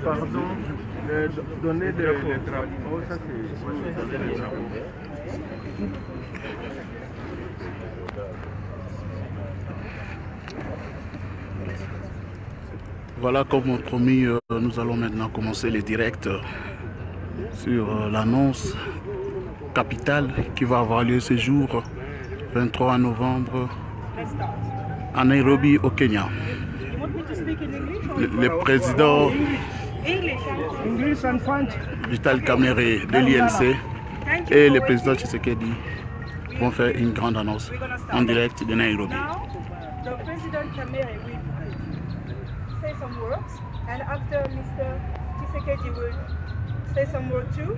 Pardon, donner des drapeaux, ça Voilà, comme promis, nous allons maintenant commencer les directs sur l'annonce capitale qui va avoir lieu ce jour, 23 novembre, à Nairobi, au Kenya. Le président Vital Kamerhe de l'INC et le président Tshisekedi vont faire une grande annonce en direct de Nairobi. The President Kamerhe will say some words, and after Mr. Tshisekedi will say some words too,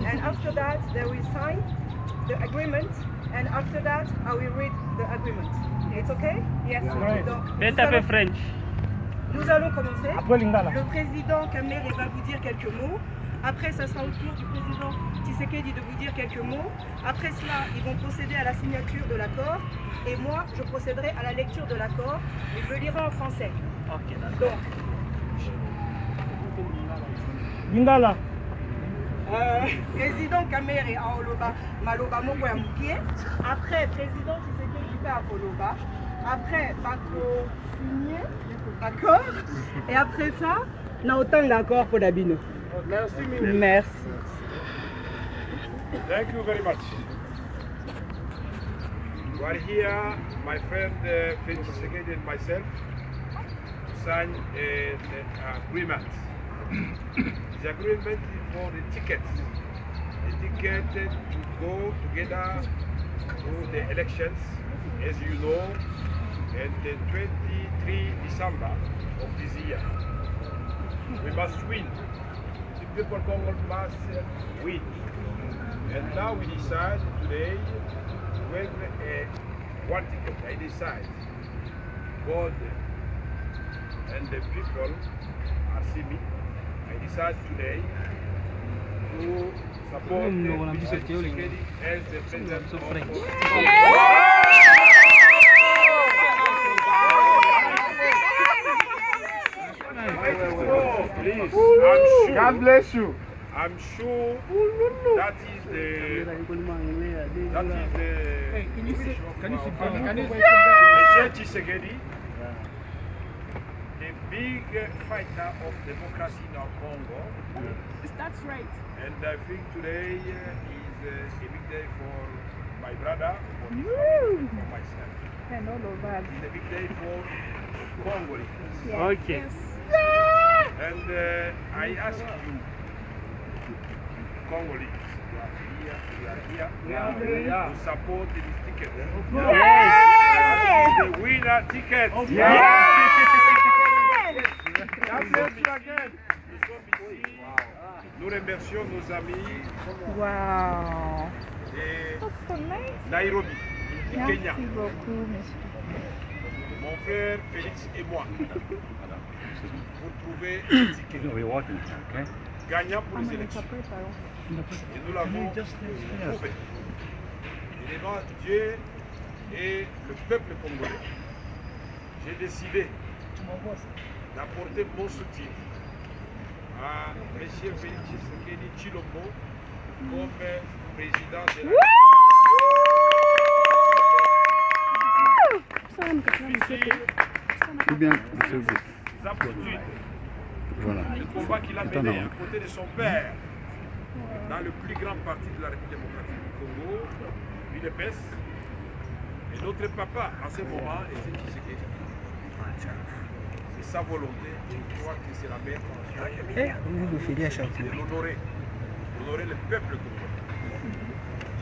and after that they will sign the agreement, and after that I will read the agreement. It's okay? Yes. Donc, French. Nous allons commencer. Le président Kamerhe va vous dire quelques mots. Après, ça sera au tour du président Tshisekedi de vous dire quelques mots. Après cela, ils vont procéder à la signature de l'accord. Et moi, je procéderai à la lecture de l'accord. Et je le lirai en français. Ok, donc, Lingala. Président Kamerhe a oloba maloba moko ya mukie. Après, président Tshisekedi va oloba. Après, bako signer l'accord. Et après ça, na autant l'accord pour Dabino. Merci, Merci. Thank you very much. We are here, my friend Felix Tshisekedi and myself, to sign an agreement. The agreement is for the ticket. The ticket to go together to the elections, as you know, on the 23 December of this year. We must win. The people Congo must win. And now we decide today when one ticket, I decide. God and the people are seeing me. I decide today to support Tshisekedi as the president of Congo. Please, I'm sure, God bless you. I'm sure that is the Mr. Tshisekedi, the big fighter of democracy in our Congo. That's right. And I think today is a big day for my brother, for his family, for myself. And all of us. It's a big day for Congolese. Yes. Okay. Yes. And I ask you, Congolese, we are here to support this ticket. Yes. The winner ticket. Nous remercions nos amis Wow. de That's so nice. Nairobi, du Kenya. Merci beaucoup, monsieur. Mon frère Félix et moi, pour trouver un ticket gagnant pour les élections. Et nous l'avons trouvé. Et devant Dieu et le peuple congolais, j'ai décidé d'apporter mon soutien à M. Félix Tshisekedi Tshilombo comme président de la Voilà. Le combat qu'il a mené à côté de son père dans le plus grand parti de la République démocratique du Congo, l'UDPS, et notre papa en ce moment était Tshisekedi. C'est sa volonté, je crois que c'est la meilleure de l'honorer, d'honorer le peuple congolais.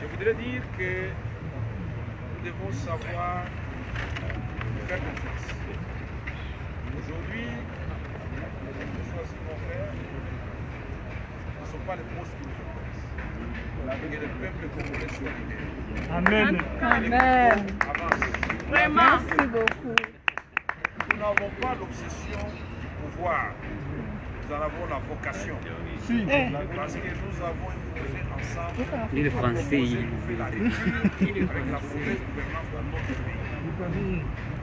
Je voudrais dire que nous devons savoir faire confiance. Aujourd'hui, les choix qu'ils vont faire ne sont pas les postes qui nous intéressent. Que le peuple congolais soit libéré. Amen. Amen. Avance. Vraiment. Merci beaucoup. Nous n'avons pas l'obsession du pouvoir. Nous en avons la vocation. Parce que nous avons un projet ensemble. Il est français. Pour faire la République avec la mauvaise gouvernance dans notre pays.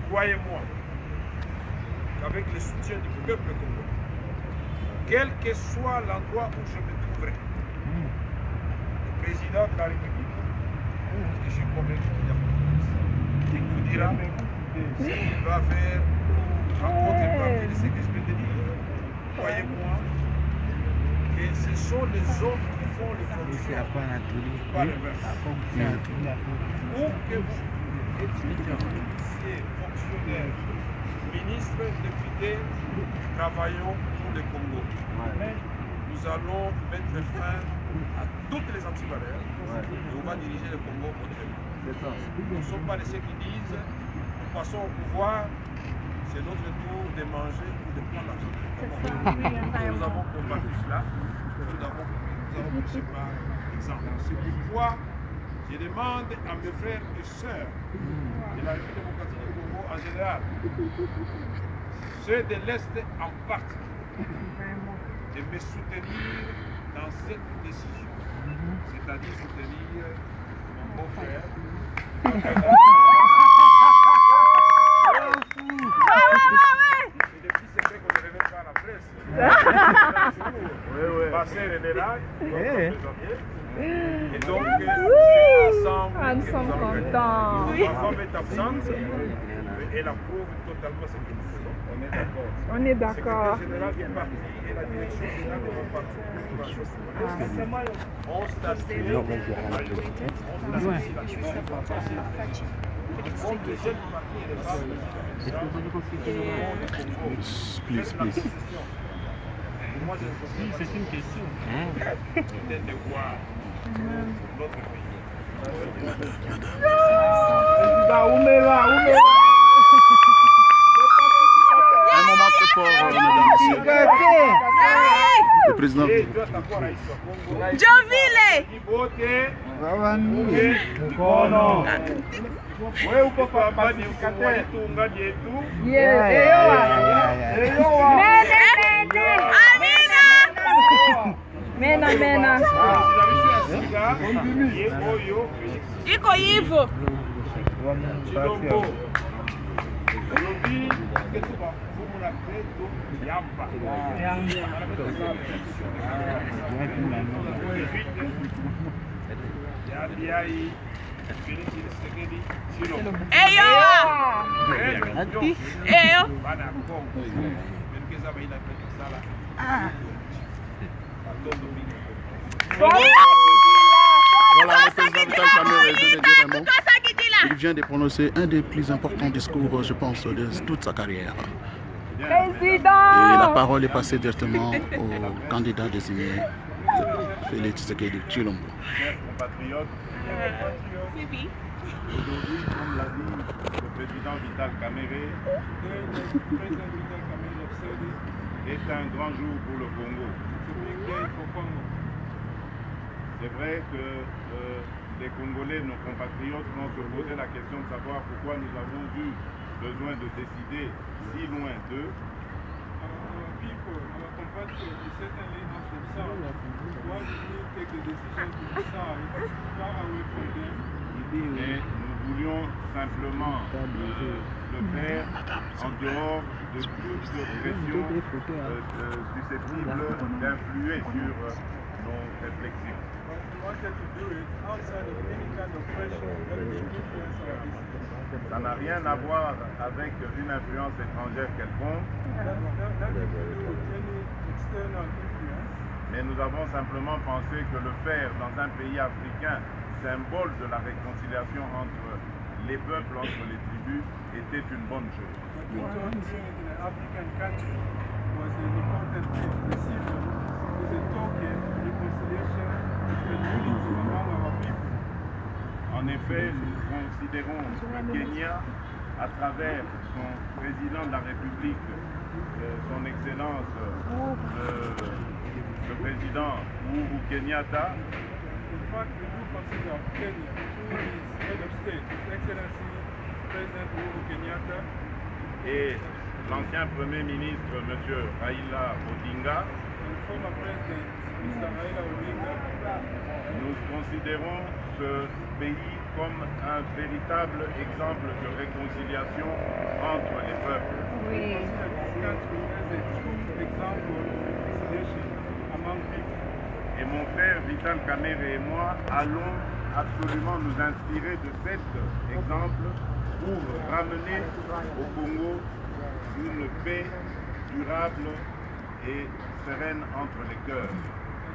Croyez-moi qu'avec le soutien du peuple congolais, quel que soit l'endroit où je me trouverai, le président de la République, et je suis convaincu qu'il y a il vous dira ce qu'il va faire en contrepartie de ce que je vais te dire. Croyez-moi que ce sont les hommes qui font le fonctionnement, pas le reste. Où que vous étiez fonctionnaire, ministre, député, travaillons pour le Congo. Nous allons mettre fin à toutes les antivaleurs et on va diriger le Congo autrement. Nous ne sommes pas de ceux qui disent nous passons au pouvoir, c'est notre tour de manger ou de prendre l'argent. Nous avons combattu cela, nous avons poussé par exemple. C'est pourquoi je demande à mes frères et sœurs de la République démocratique du Congo en général, ceux de l'Est en particulier, de me soutenir dans cette décision, c'est-à-dire soutenir mon beau-frère. C'est des petits secrets qu'on ne révèle pas à la presse. Ma sœur est là, et donc c'est ensemble que nous allons contents. Ma femme est absente, mais elle approuve totalement ce que nous faisons. On est d'accord. Le secrétaire général du parti et la direction générale de mon parti. On statué la Please. Moi, c'est une question. Peut-être de voir notre pays. Un moment très fort, mesdames et messieurs. Le président. Jovile! Mena. Iko hivyo. Voilà, le président Vital Kamerhe vient de dire un mot. Il vient de prononcer un des plus importants discours, je pense, de toute sa carrière. Et la parole est passée directement au candidat désigné, Félix Tshisekedi Tshilombo. Chers compatriotes, aujourd'hui, comme l'a dit le président Vital Kamerhe, est un grand jour pour le Congo. C'est vrai que les Congolais, nos compatriotes, vont se poser la question de savoir pourquoi nous avons eu besoin de décider si loin d'eux. Mais nous voulions simplement le faire en dehors de toute pression susceptible d'influer sur nos réflexions. Ça n'a rien à voir avec une influence étrangère quelconque. Mais nous avons simplement pensé que le faire dans un pays africain, symbole de la réconciliation entre les peuples, entre les tribus, était une bonne chose. En effet, nous considérons le Kenya, à travers son président de la République, son Excellence, le président Uhuru Kenyatta, et l'ancien Premier ministre, M. Raila Odinga, nous considérons ce pays comme un véritable exemple de réconciliation entre les peuples. Oui. Et mon frère Vital Kamerhe et moi allons absolument nous inspirer de cet exemple pour ramener au Congo une paix durable et sereine entre les cœurs.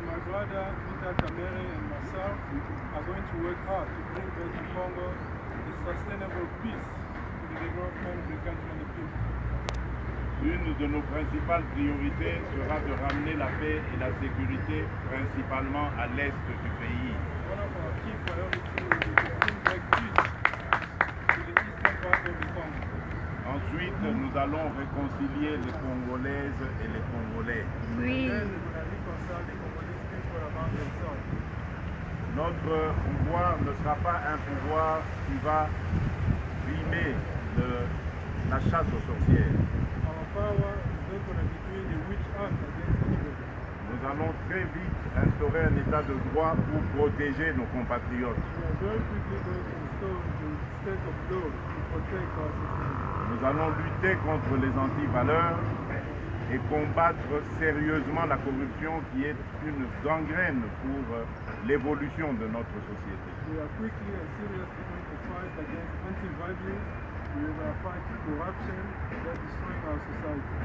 My brother Vital Kamerhe and myself are going to work hard to bring back to Congo a sustainable peace to the development of the country and the people. Une de nos principales priorités sera de ramener la paix et la sécurité principalement à l'est du pays. One of our key priorities is to bring back peace to the eastern part of the Congo. Ensuite, nous allons réconcilier les Congolaises et les Congolais. Oui. Notre pouvoir ne sera pas un pouvoir qui va rimer la chasse aux sorcières. Nous allons très vite instaurer un état de droit pour protéger nos compatriotes. Nous allons lutter contre les antivaleurs et combattre sérieusement la corruption qui est une gangrène pour l'évolution de notre société. We are quickly and seriously going to fight against anti-values. We will fight corruption that is destroying our society.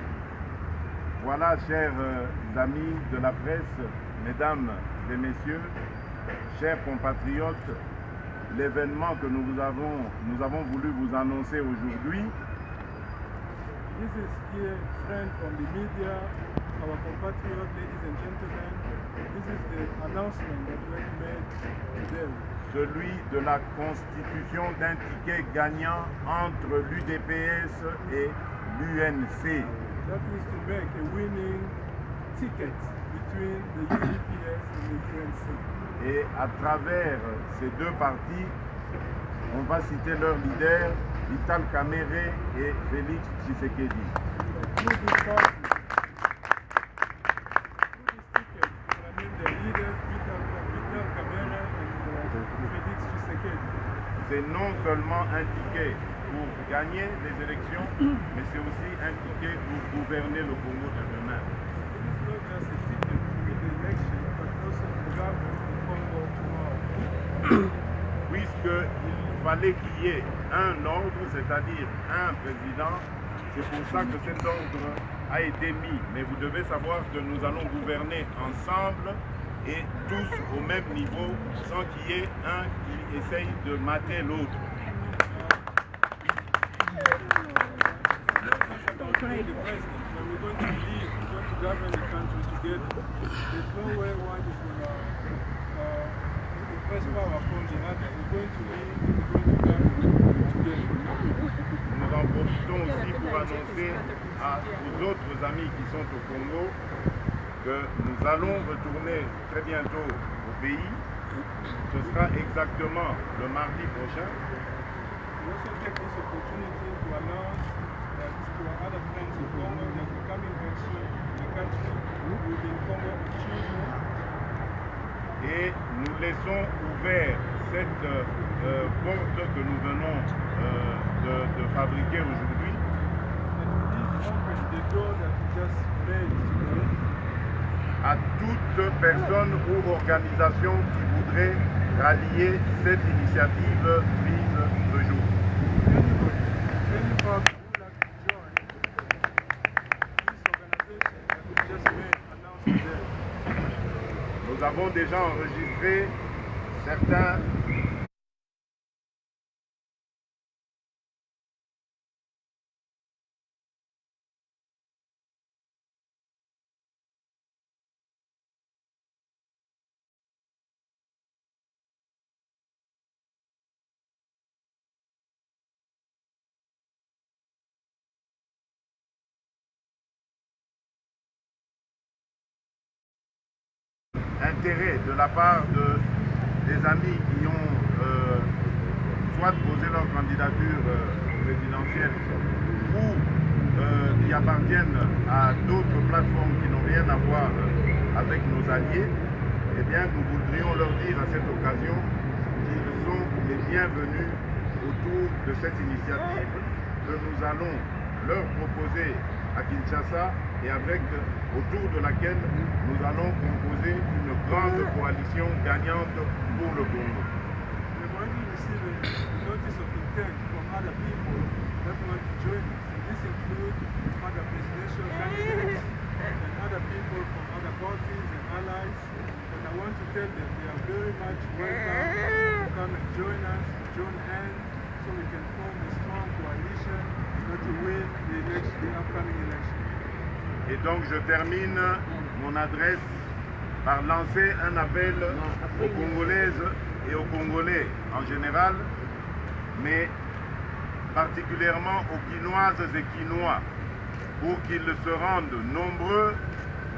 Voilà, chers amis de la presse, mesdames et messieurs, chers compatriotes, l'événement que nous avons voulu vous annoncer aujourd'hui. This is here, friends from the media, our compatriots, ladies and gentlemen. This is the announcement that we have made today. Celui de la constitution d'un ticket gagnant entre l'UDPS et l'UNC. That is to make a winning ticket between the UDPS and the UNC. Et à travers ces deux partis, on va citer leurs leaders, Vital Kamerhe et Félix Tshisekedi. C'est non seulement un ticket pour gagner les élections, mais c'est aussi un ticket pour gouverner le Congo de demain. Puisqu'il fallait qu'il y ait un ordre, c'est-à-dire un président, c'est pour ça que cet ordre a été mis. Mais vous devez savoir que nous allons gouverner ensemble et tous au même niveau, sans qu'il y ait un qui essaye de mater l'autre. Nous en profitons aussi pour annoncer aux autres amis qui sont au Congo que nous allons retourner très bientôt au pays. Ce sera exactement le mardi prochain. Et nous laissons ouvert cette porte que nous venons de fabriquer aujourd'hui. À toute personne ou organisation qui voudrait rallier cette initiative prise ce jour. Nous avons déjà enregistré certains intérêt de la part des amis qui ont soit posé leur candidature présidentielle ou qui appartiennent à d'autres plateformes qui n'ont rien à voir avec nos alliés, eh bien nous voudrions leur dire à cette occasion qu'ils sont les bienvenus autour de cette initiative que nous allons leur proposer à Kinshasa et autour de laquelle nous allons composer une grande coalition gagnante pour le Congo. We want to receive a notice of intent from other people that want to join us. And this includes other presidential candidates and other people from other parties and allies. And I want to tell them they are very much welcome to come and join us, join hands, so we can form a strong coalition to win the upcoming election. Et donc je termine mon adresse par lancer un appel aux Congolaises et aux Congolais en général, mais particulièrement aux Quinoises et Quinois, pour qu'ils se rendent nombreux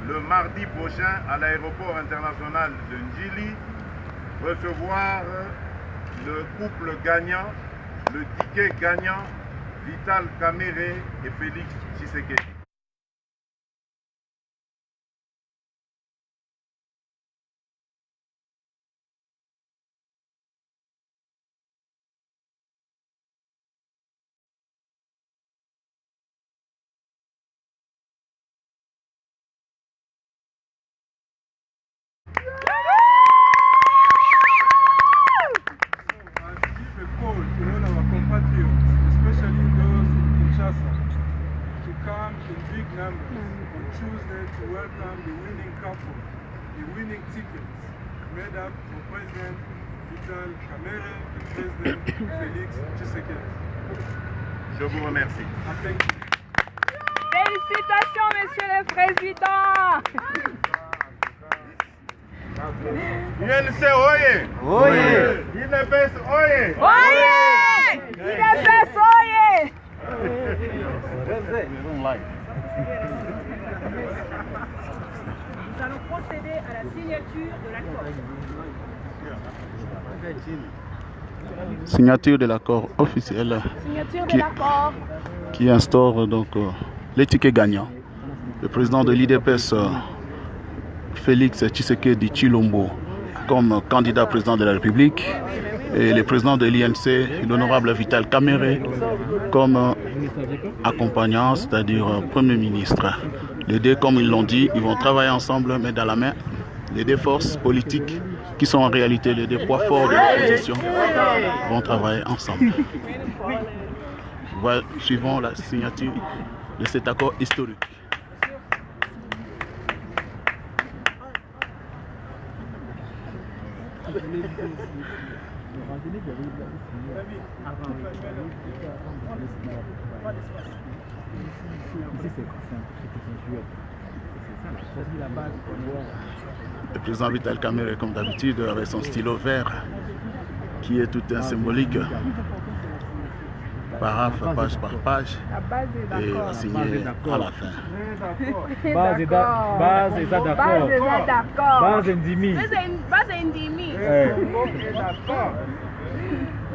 le mardi prochain à l'aéroport international de Njili, recevoir le couple gagnant, le ticket gagnant, Vital Kamerhe et Félix Tshisekedi. Tuesday to welcome the winning couple, the winning tickets made up for President Vital Kamerhe and President Félix Tshisekedi. Je vous remercie. Félicitations, Monsieur le Président. UNC oye! Oye! UNPS oye! Oye! UNPS oye! Nous allons procéder à la signature de l'accord. Signature de l'accord officiel qui instaure donc les tickets gagnants. Le président de l'IDPS, Félix Tshisekedi Tshilombo, comme candidat président de la République, et le président de l'INC, l'honorable Vital Kamerhe, comme accompagnant, c'est-à-dire Premier ministre. Les deux, comme ils l'ont dit, ils vont travailler ensemble, mais dans la main. Les deux forces politiques, qui sont en réalité les deux poids forts de l'opposition, vont travailler ensemble. Voilà, suivons la signature de cet accord historique. Le président Vital Kamerhe, comme d'habitude, avec son stylo vert, qui est tout un symbolique, paraphe, page par page, et signé à la fin. Base est d'accord. Base Ndimi.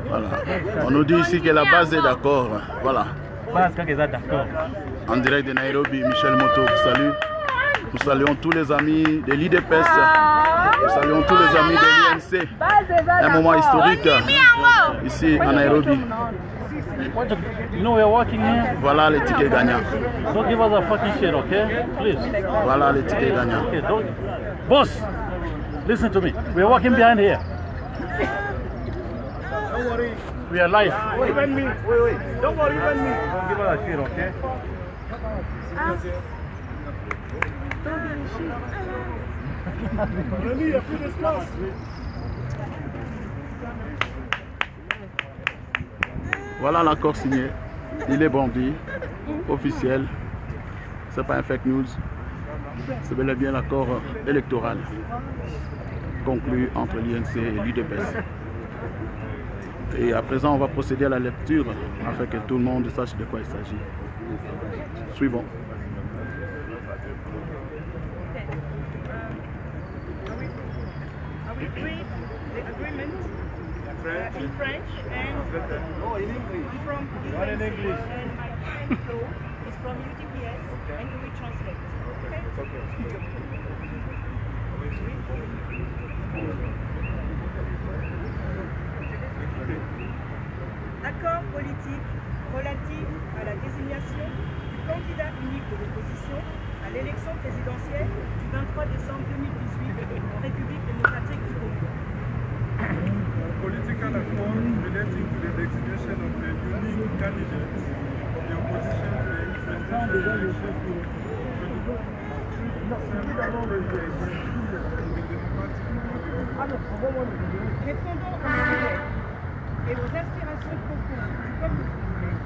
Voilà. On nous dit ici que la base est d'accord. Voilà. Base est d'accord. En direct de Nairobi, Michel Moto vous salue. Nous saluons tous les amis de l'IDPS. Nous saluons tous les amis de l'INC. Un moment historique ici à Nairobi. You know we're working here. Voilà les tickets gagnants. Don't give us a fucking shit, okay? Please. Voilà les tickets gagnants. Okay, don't. Boss, listen to me. We're working behind here. Don't worry. We are live. Even me. Wait. Don't worry, even me. Don't give us a shit, okay? Rémi, il n'y a plus d'espace. Voilà l'accord signé. Il est bandit, officiel. C'est pas un fake news. C'est bel et bien l'accord électoral conclu entre l'INC et l'UDPS. Et à présent, on va procéder à la lecture afin que tout le monde sache de quoi il s'agit. Suivons. I will read the agreement in French and in English. from Not in English. and my friend Flo is from UDPS and he will translate. Okay? Accord politique relatif à la désignation du candidat unique de l'opposition à l'élection présidentielle du 23 décembre 2018 en République démocratique du Congo. Political accord relating to the designation of the unique candidate of the opposition to the presidential election. Répondant aux souhaits et aux aspirations profondes du peuple congolais,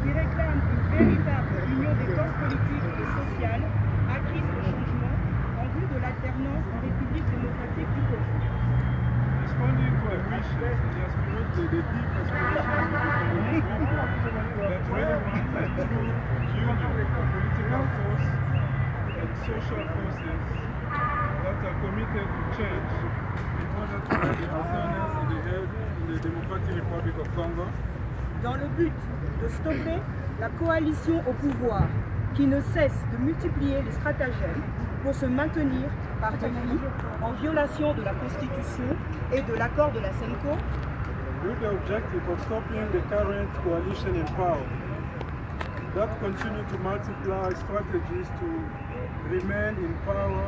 qui réclame une véritable union des forces politiques et sociales acquises au changement en vue de l'alternance en République démocratique du Congo. Responding to a wish, the deep aspirations of the Congolese people that really want a true union of political force and social forces that are committed to change in order to have the alternance in the Democratic Republic of Congo. Dans le but de stopper la coalition au pouvoir qui ne cesse de multiplier les stratagèmes pour se maintenir par défi en violation de la Constitution et de l'accord de la CENCO, With the objective of stopping the current coalition in power that continue to multiply strategies to remain in power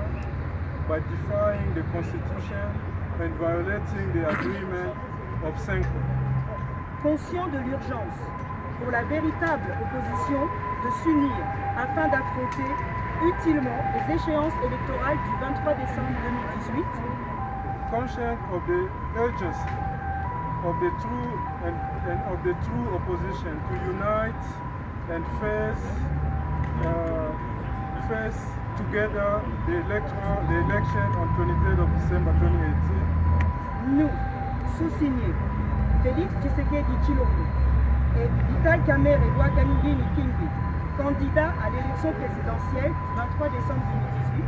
by defying the Constitution and violating the agreement of CENCO. conscient de l'urgence pour la véritable opposition de s'unir afin d'affronter utilement les échéances électorales du 23 décembre 2018, Conscious of the urgency of the true opposition to unite and face together the election on 23rd of December 2018. nous, sous-signés Félix Tshisekedi Tshilombo et Vital Kamerhe Kaningini Kingbi, candidats à l'élection présidentielle du 23 décembre 2018,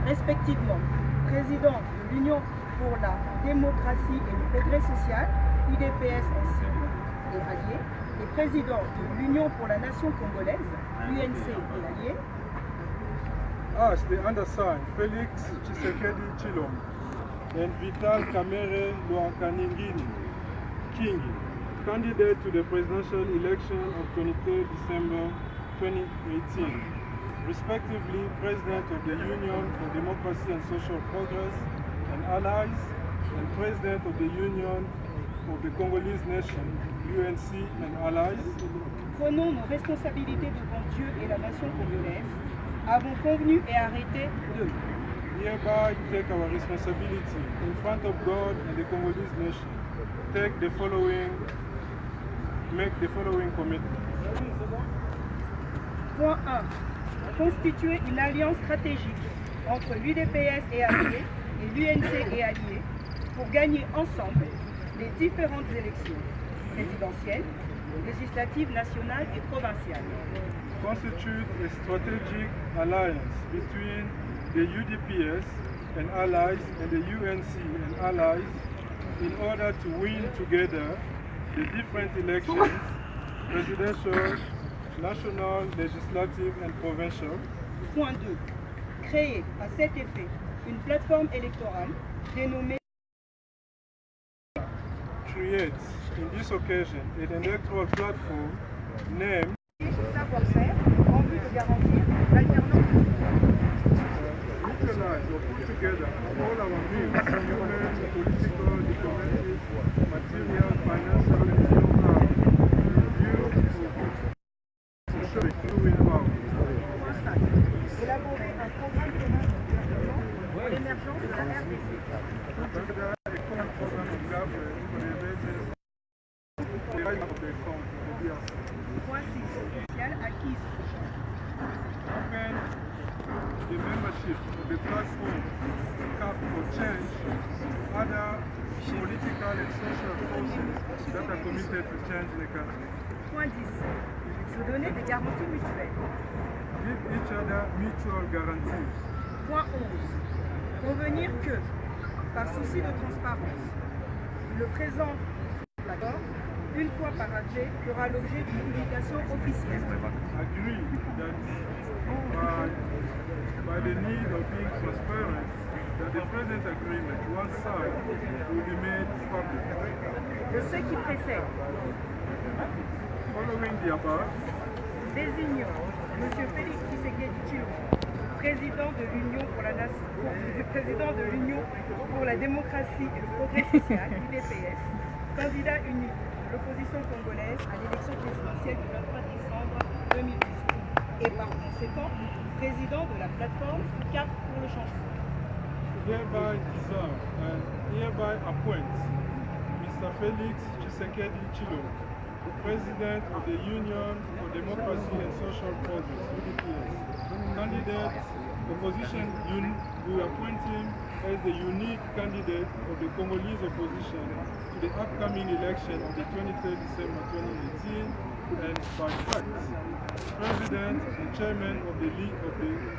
respectivement président de l'Union pour la démocratie et le progrès social, UDPS en sigle et alliés, et président de l'Union pour la nation congolaise, UNC et alliés, As the undersigned, Félix Tshisekedi Tshilombo and Vital Kamerhe Kaningini Kingi, candidate to the presidential election of 23 December 2018, respectively President of the Union for Democracy and Social Progress and Allies, and President of the Union of the Congolese Nation, UNC and Allies. prenons nos responsabilités devant Dieu et la nation congolaise, avons convenu et arrêté de Hereby take our responsibility in front of God and the Congolese nation. Make the following commitment. Point 1. Constituer une alliance stratégique entre l'UDPS et alliés et l'UNC et alliés pour gagner ensemble les différentes élections présidentielles, législatives, nationales et provinciales. Constitute a strategic alliance between the UDPS and allies and the UNC and allies in order to win together the different elections, presidential, national, legislative and provincial. Point 2. Créer à cet effet une plateforme électorale dénommée Create, in this occasion, an electoral platform named savoir-faire en vue de garantir l'alternance. utilize or put together all our means, human, political, diplomatic, material, financial, and know-how in view of showing true power. Point 5. Élaborer un programme commun de gouvernement pour l'émergence de la RDC. Consider a common program of government for the emergence of the rise of the economy of the DRC. Point 6. Sociale acquise. Open the membership of the platform Cap for Change, other political and social forces that are committed to change the country. Point 10. Se donner des garanties mutuelles. Give each other mutual guarantees. Point 11. Convenir que, par souci de transparence, le présent accord, une fois paraphé, fera l'objet d'une publication officielle. Agree that by the need of being transparent, that the present agreement, one side, will be made public. De ce qui précède, Following the above, désignons M. Félix Tshisekedi Tshilombo, président de l'Union pour la démocratie et le progrès social, UDPS, candidat unique de l'opposition congolaise à l'élection présidentielle du 23 décembre 2018 et par conséquent président de la plateforme Cap pour le changement. hereby dissolve and hereby appoint Mr. Félix Tshisekedi Tshilombo, President of the Union for Democracy and Social Progress, UDPS, candidate opposition. We appoint him as the unique candidate of the Congolese opposition to the upcoming election of the 23rd December 2018, and by fact, President and Chairman of the league of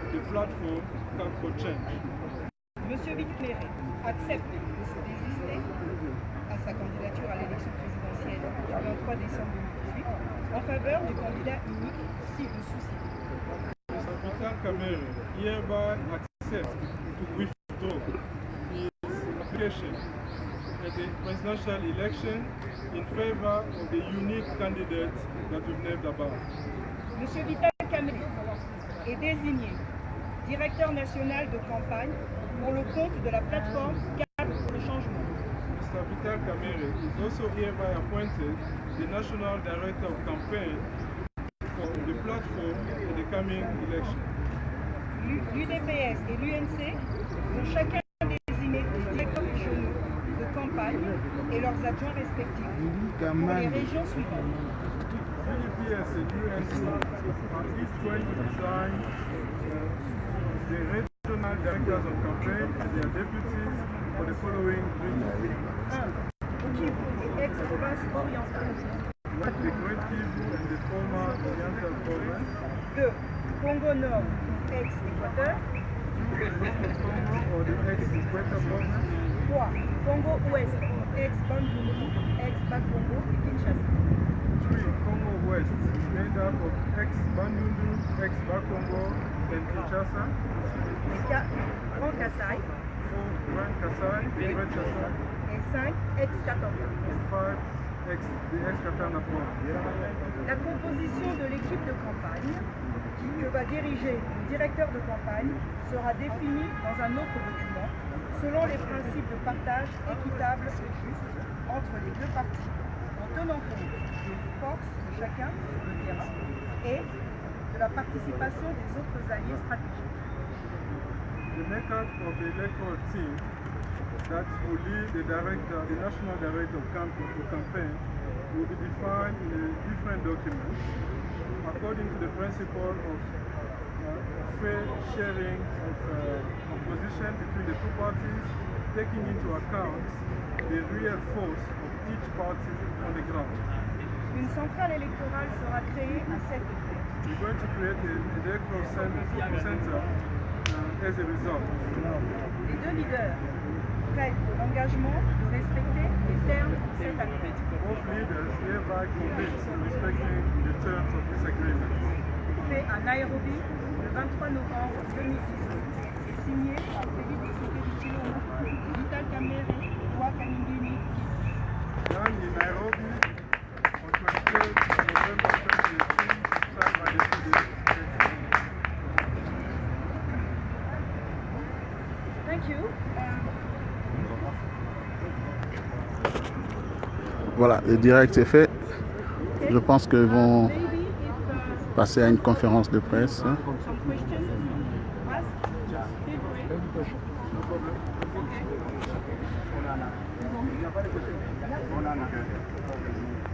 the platform Cap for Change. Monsieur Vicméré accepte de se désister à sa candidature à l'élection présidentielle du 23 décembre 2018 en faveur du candidat unique si le souci. Mr. Vital Kamerhe hereby accepts to withdraw his application at the presidential election in favor of the unique candidate that we've named above. Monsieur Vital Kamerhe est désigné directeur national de campagne pour le compte de la plateforme Cap pour le changement. Mr. Vital Kamerhe is also hereby appointed the National Director of Campaign for the platform in the coming election. L'UDPS et l'UNC vont chacun désigner des directeurs régionaux de campagne et leurs adjoints respectifs pour les régions suivantes. UDPS and UNC are each going to design the regional directors of campaign and their deputies for the following regions. 1. Kivu et ex-province orientale. The Great Kivu and the former Oriental province. 2. Congo Nord, ex-Équateur. Congo or the ex-Equator province. 3. Congo Ouest, ex-Bandundu, ex-Bakongo et Kinshasa. 3. Congo West, made up of ex-Bandundu, ex-Bakongo and Kinshasa. 4. Grand Kassai. 4. Grand Kassai, Great Kassai. Et 5. Ex-Katanga. And 5. The ex-Katanga province. La composition de l'équipe de campagne que va diriger le directeur de campagne sera définie dans un autre document selon les principes de partage équitable et juste entre les deux parties, en tenant compte des forces de chacun sur le terrain et de la participation des autres alliés stratégiques. The makeup of the electoral team that will lead the national director of campaign will be defined in a different document according to the principle of fair sharing of position between the two parties, taking into account the real force of each party on the ground. Une centrale électorale sera créée à cet effet. We're going to create an electoral center as a result. Les deux leaders prennent l'engagement de respecter les termes de cet accord. Both leaders hereby commit to respecting the terms of this agreement. Fait à Nairobi le 23 novembre 2018 et signé par Félix Tshisekedi Tshilombo, Vital Kamerhe et Roi Kaningini. Done in Nairobi on 23rd November 2018, signed by the two leaders. Thank you. Voilà, le direct est fait. Je pense qu'ils vont passer à une conférence de presse. Some questions? Ask? Feel free.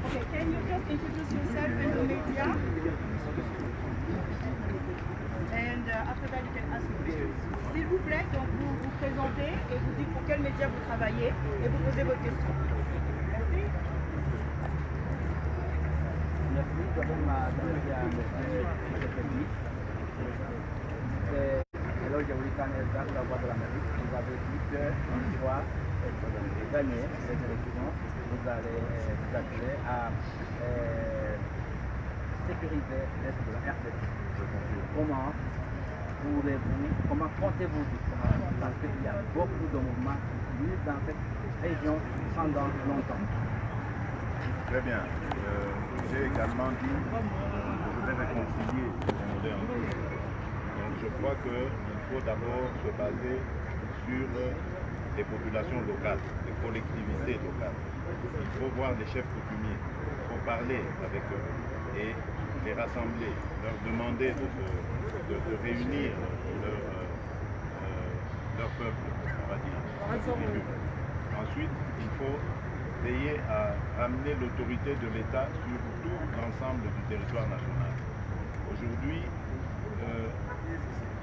Okay, can you just introduce yourself and the media? And after that you can ask questions. S'il vous plaît, donc vous vous présentez et vous dites pour quel média vous travaillez et vous posez votre question. Merci. Merci, je m'appelle c'est Eloy Jaoulikan Elzak, la voix de l'Amérique. Vous avez dit qu'une fois gagné cette élection, vous allez vous atteler à sécuriser l'est de la RDC. Comment pour vous, comment comptez-vous parce qu'il y a beaucoup de mouvements dans cette région pendant longtemps. Très bien. J'ai également dit que je vais réconcilier les Congolais entre eux. Donc je crois qu'il faut d'abord se baser sur les populations locales, les collectivités locales. Il faut voir les chefs coutumiers, il faut parler avec eux et les rassembler, leur demander de réunir leur peuple, on va dire. Ensuite, il faut veiller à ramener l'autorité de l'État sur tout l'ensemble du territoire national. Aujourd'hui,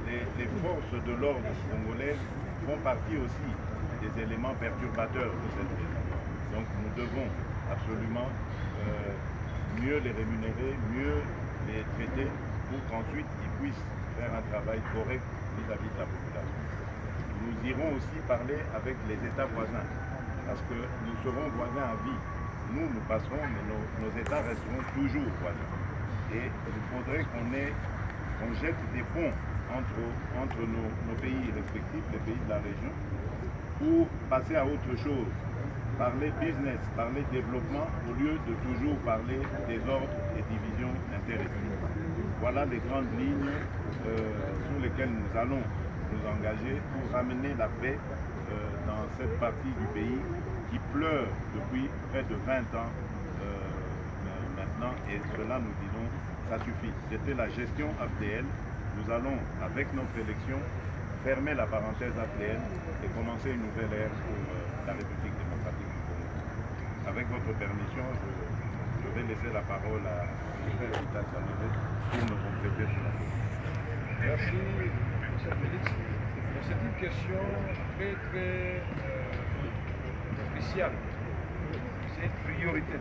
les forces de l'ordre congolaises font partie aussi des éléments perturbateurs de cette région. Donc nous devons absolument mieux les rémunérer, mieux les traiter pour qu'ensuite ils puissent faire un travail correct vis-à-vis de la population. Nous irons aussi parler avec les États voisins, parce que nous serons voisins à vie. Nous passerons, mais nos États resteront toujours voisins. Et il faudrait qu'on jette des ponts entre nos pays respectifs, les pays de la région, pour passer à autre chose, parler business, parler développement, au lieu de toujours parler des ordres et divisions interethniques. Voilà les grandes lignes sur lesquelles nous allons nous engager pour ramener la paix dans cette partie du pays qui pleure depuis près de 20 ans maintenant, et cela nous disons, ça suffit. C'était la gestion AFDL. Nous allons, avec notre élection, fermer la parenthèse AFDL et commencer une nouvelle ère pour la République démocratique du Congo. Avec votre permission, je vais laisser la parole à M. Vital Kamerhe pour nous compléter cela. Merci, M. Félix. C'est une question très spéciale. C'est une priorité.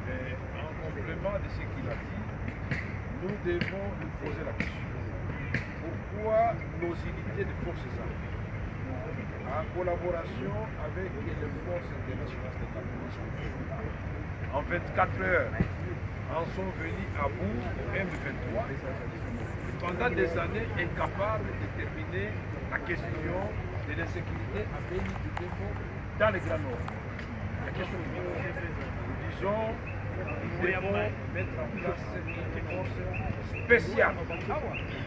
Mais en complément de ce qu'il a dit, nous devons nous poser la question. Pourquoi nos unités de forces armées, en collaboration avec les forces internationales de la coalition, en 24 heures, en sont venus à bout au M23, pendant des années incapables de déterminer la question de l'insécurité à Beni Doutembo dans le Grand Nord. La question est nous disons, nous devons mettre en place cette force spéciale,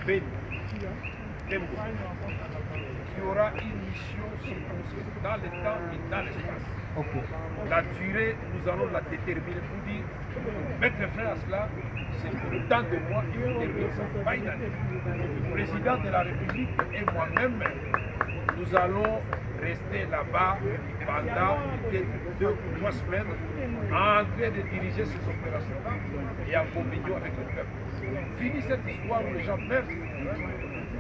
Beni Doutembo, qui aura une mission circonscrite dans le temps et dans l'espace. La durée, nous allons la déterminer pour dire, mettre fin à cela, c'est pour tant de mois et pour terminer ça, pas une année. Le président de la République et moi-même, nous allons rester là-bas pendant peut-être 2 ou 3 semaines en train de diriger ces opérations-là et en communion avec le peuple. Fini cette histoire où les gens meurent,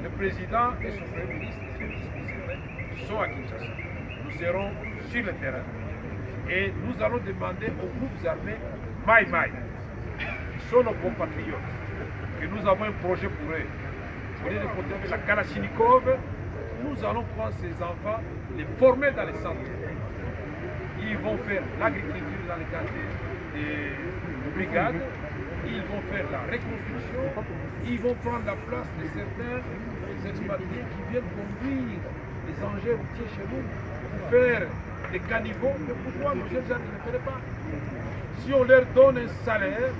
le président et son premier ministre sont à Kinshasa. Nous serons sur le terrain et nous allons demander aux groupes armés Maï Maï, qui sont nos compatriotes, que nous avons un projet pour eux. Au lieu de protéger la Kalachnikov, nous allons prendre ces enfants, les former dans les centres. Ils vont faire l'agriculture dans les cadres des brigades, ils vont faire la reconstruction, ils vont prendre la place de certains expatriés qui viennent conduire les engins routiers chez nous pour faire des caniveaux. Mais pourquoi nos jeunes gens ne le feraient pas? Si on leur donne un salaire,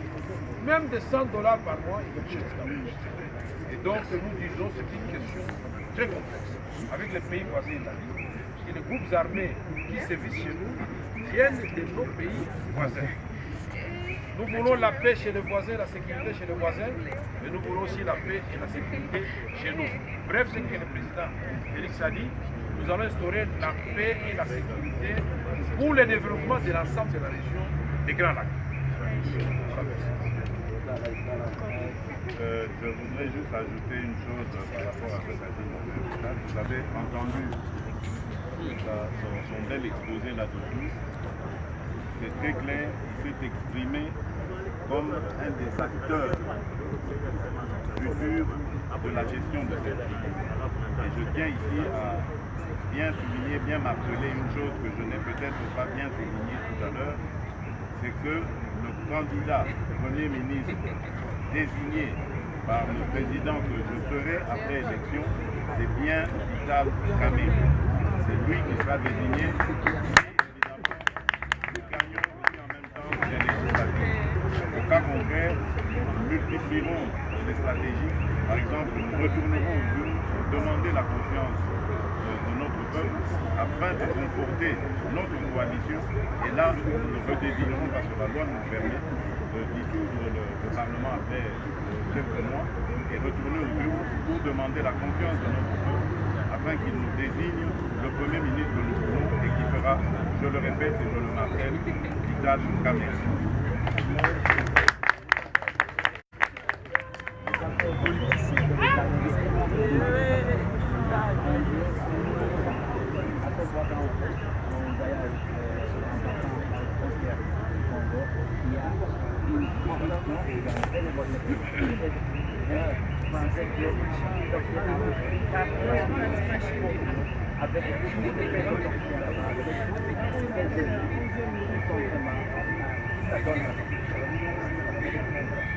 même de $100 par mois, ils vont chercher. Et donc nous disons que c'est une question très complexe avec les pays voisins italiens. Et les groupes armés qui sévissent chez nous viennent de nos pays voisins. Nous voulons la paix chez les voisins, la sécurité chez les voisins, mais nous voulons aussi la paix et la sécurité chez nous. Bref, ce que le président Félix a dit, nous allons instaurer la paix et la sécurité pour le développement de l'ensemble de la région des Grands Lacs. Je voudrais juste ajouter une chose par rapport à ce qu'a dit M. Vital. Vous avez entendu son bel exposé là-dessus. C'est très clair, il s'est exprimé comme un des acteurs futurs de la gestion de cette ville. Et je tiens ici à bien souligner, bien marteler une chose que je n'ai peut-être pas bien soulignée tout à l'heure, c'est que le candidat Premier ministre désigné par le président que je serai après élection, c'est bien Vital Kamerhe. C'est lui qui sera désigné. Et évidemment, nous gagnons aussi en même temps les législatives. Au cas contraire, nous multiplierons les stratégies. Par exemple, nous retournerons au bureau pour demander la confiance de notre peuple afin de conforter notre coalition. Et là, nous le redésignerons parce que la loi nous permet de dissoudre le Parlement après quelques mois et retourner au bureau pour demander la confiance de notre peuple afin qu'il nous désigne le Premier ministre que nous voulons et qui fera, je le répète et je le martèle, Vital Kamerhe.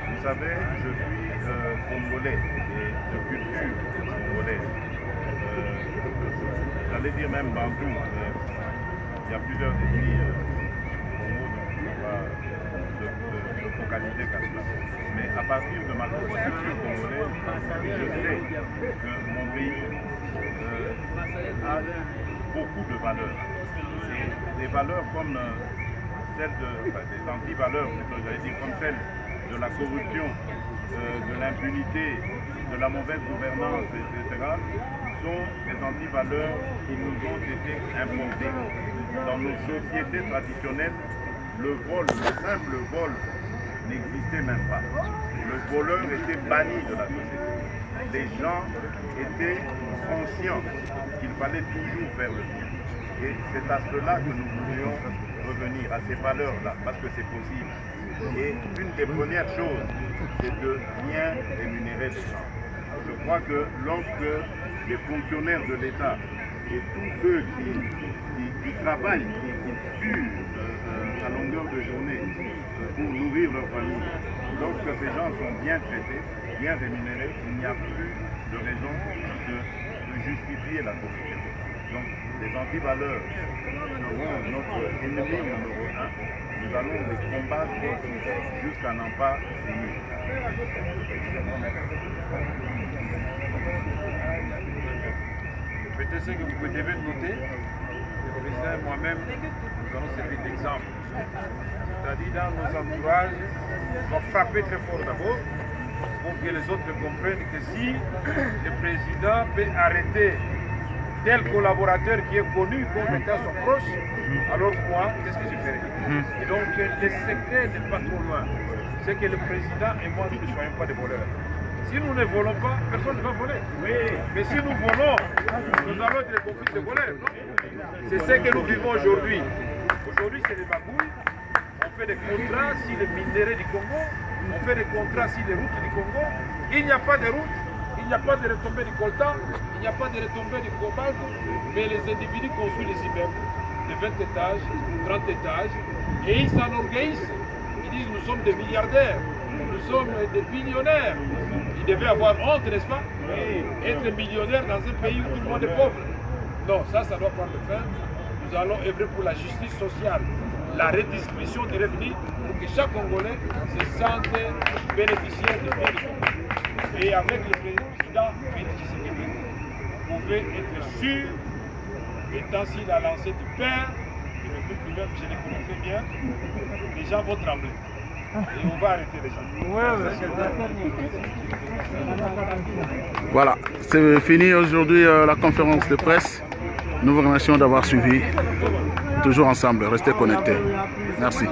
Vous savez, je suis congolais et de culture congolaise. J'allais dire même bantou. Il y a plusieurs ethnies au Congo, donc je ne vais pas se focaliser qu'à cela. Mais à partir de ma culture congolaise, je sais que mon pays a beaucoup de valeurs. Et des valeurs comme celles des anti-valeurs, plutôt, j'allais dire, comme celles de la corruption, de l'impunité, de la mauvaise gouvernance, etc., sont des anti-valeurs qui nous ont été imposées. Dans nos sociétés traditionnelles, le vol, le simple vol, n'existait même pas. Le voleur était banni de la société. Les gens étaient conscients qu'il fallait toujours faire le bien. Et c'est à cela que nous voulions revenir, à ces valeurs-là, parce que c'est possible. Et une des premières choses, c'est de bien rémunérer les gens. Je crois que lorsque les fonctionnaires de l'État et tous ceux qui travaillent, qui tuent à longueur de journée pour nourrir leur famille, lorsque ces gens sont bien traités, bien rémunérés, il n'y a plus de raison de justifier la corruption. Donc les antivaleurs seront notre ennemi numéro 1. Nous allons les combattre jusqu'à n'en pas finir. Peut-être ce que vous devez noter, le président et moi-même, nous allons servir d'exemple. C'est-à-dire dans nos entourages, on va frapper très fort d'abord pour que les autres comprennent que si le président peut arrêter tel collaborateur qui est connu comme étant son proche, alors moi, qu'est-ce que je ferai? Et donc, le secret n'est pas trop loin. C'est que le président et moi, nous ne soyons pas des voleurs. Si nous ne volons pas, personne ne va voler. Mais si nous volons, nous allons être des complices de voleurs. C'est ce que nous vivons aujourd'hui. Aujourd'hui, c'est des magouilles. On fait des contrats sur les minéraux du Congo. On fait des contrats sur les routes du Congo. Il n'y a pas de route. Il n'y a pas de retombée du coltan, il n'y a pas de retombée du cobalt, mais les individus construisent les immeubles de 20 étages, 30 étages, et ils s'enorgueillissent. Ils disent nous sommes des milliardaires, nous sommes des millionnaires. Ils devaient avoir honte, n'est-ce pas? Être millionnaire dans un pays où tout le monde est pauvre. Non, ça doit prendre fin. Nous allons œuvrer pour la justice sociale, la redistribution des revenus, pour que chaque Congolais se sente bénéficiaire de biens du Congo. Et avec le président Félix Tshisekedi, vous pouvez être sûr, étant s'il a lancé du Père, et le peuple lui-même, je le connais très bien, les gens vont trembler. Et on va arrêter les gens. Voilà, c'est fini aujourd'hui la conférence de presse. Nous vous remercions d'avoir suivi. Toujours ensemble, restez connectés. Merci.